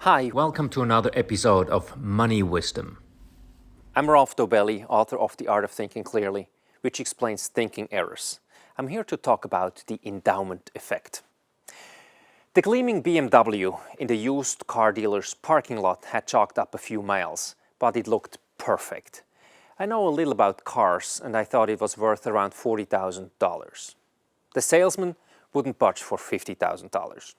Hi, welcome to another episode of Money Wisdom. I'm Rolf Dobeli, author of The Art of Thinking Clearly, which explains thinking errors. I'm here to talk about the endowment effect. The gleaming BMW in the used car dealer's parking lot had chalked up a few miles, but it looked perfect. I know a little about cars, and I thought it was worth around $40,000. The salesman wouldn't budge for $50,000.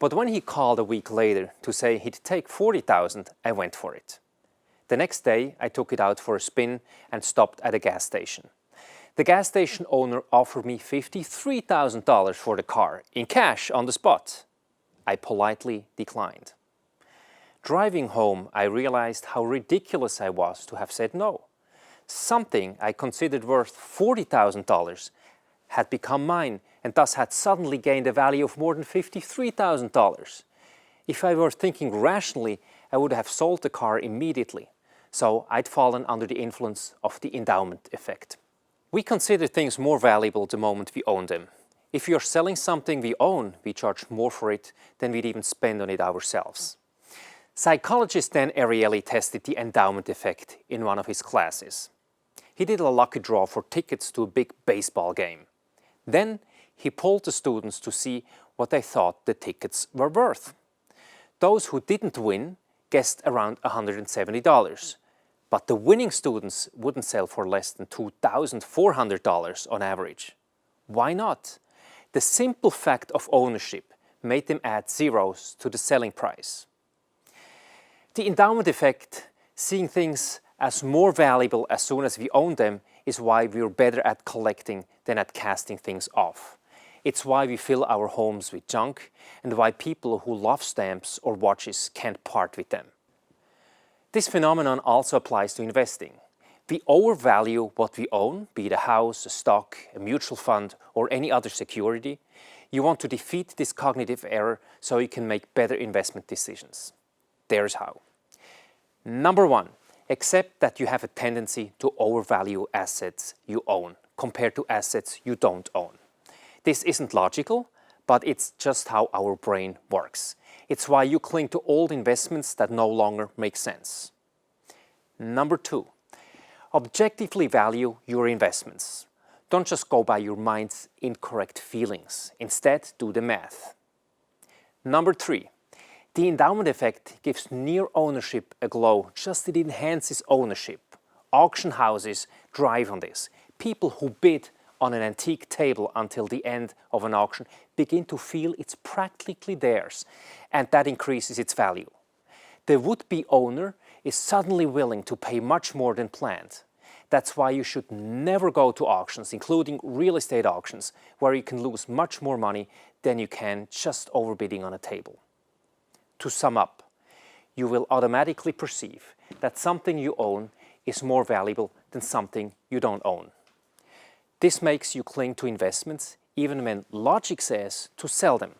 But when he called a week later to say he'd take $40,000, I went for it. The next day, I took it out for a spin and stopped at a gas station. The gas station owner offered me $53,000 for the car, in cash on the spot. I politely declined. Driving home, I realized how ridiculous I was to have said no. Something I considered worth $40,000 had become mine and thus had suddenly gained a value of more than $53,000. If I were thinking rationally, I would have sold the car immediately. So I'd fallen under the influence of the endowment effect. We consider things more valuable the moment we own them. If you're selling something we own, we charge more for it than we'd even spend on it ourselves. Psychologist Dan Ariely tested the endowment effect in one of his classes. He did a lucky draw for tickets to a big baseball game. Then he polled the students to see what they thought the tickets were worth. Those who didn't win guessed around $170, but the winning students wouldn't sell for less than $2,400 on average. Why not? The simple fact of ownership made them add zeros to the selling price. The endowment effect, seeing things as more valuable as soon as we own them, is why we're better at collecting than at casting things off. It's why we fill our homes with junk and why people who love stamps or watches can't part with them. This phenomenon also applies to investing. We overvalue what we own, be it a house, a stock, a mutual fund, or any other security. You want to defeat this cognitive error so you can make better investment decisions. There's how. Number one, accept that you have a tendency to overvalue assets you own compared to assets you don't own. This isn't logical, but it's just how our brain works. It's why you cling to old investments that no longer make sense. Number two, objectively value your investments. Don't just go by your mind's incorrect feelings. Instead, do the math. Number three, the endowment effect gives near ownership a glow, just it enhances ownership. Auction houses drive on this. People who bid on an antique table until the end of an auction begin to feel it's practically theirs, and that increases its value. The would-be owner is suddenly willing to pay much more than planned. That's why you should never go to auctions, including real estate auctions, where you can lose much more money than you can just overbidding on a table. To sum up, you will automatically perceive that something you own is more valuable than something you don't own. This makes you cling to investments even when logic says to sell them.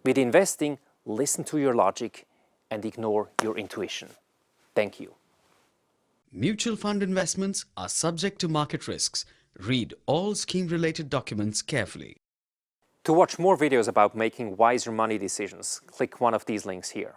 With investing, listen to your logic and ignore your intuition. Thank you. Mutual fund investments are subject to market risks. Read all scheme-related documents carefully. To watch more videos about making wiser money decisions, click one of these links here.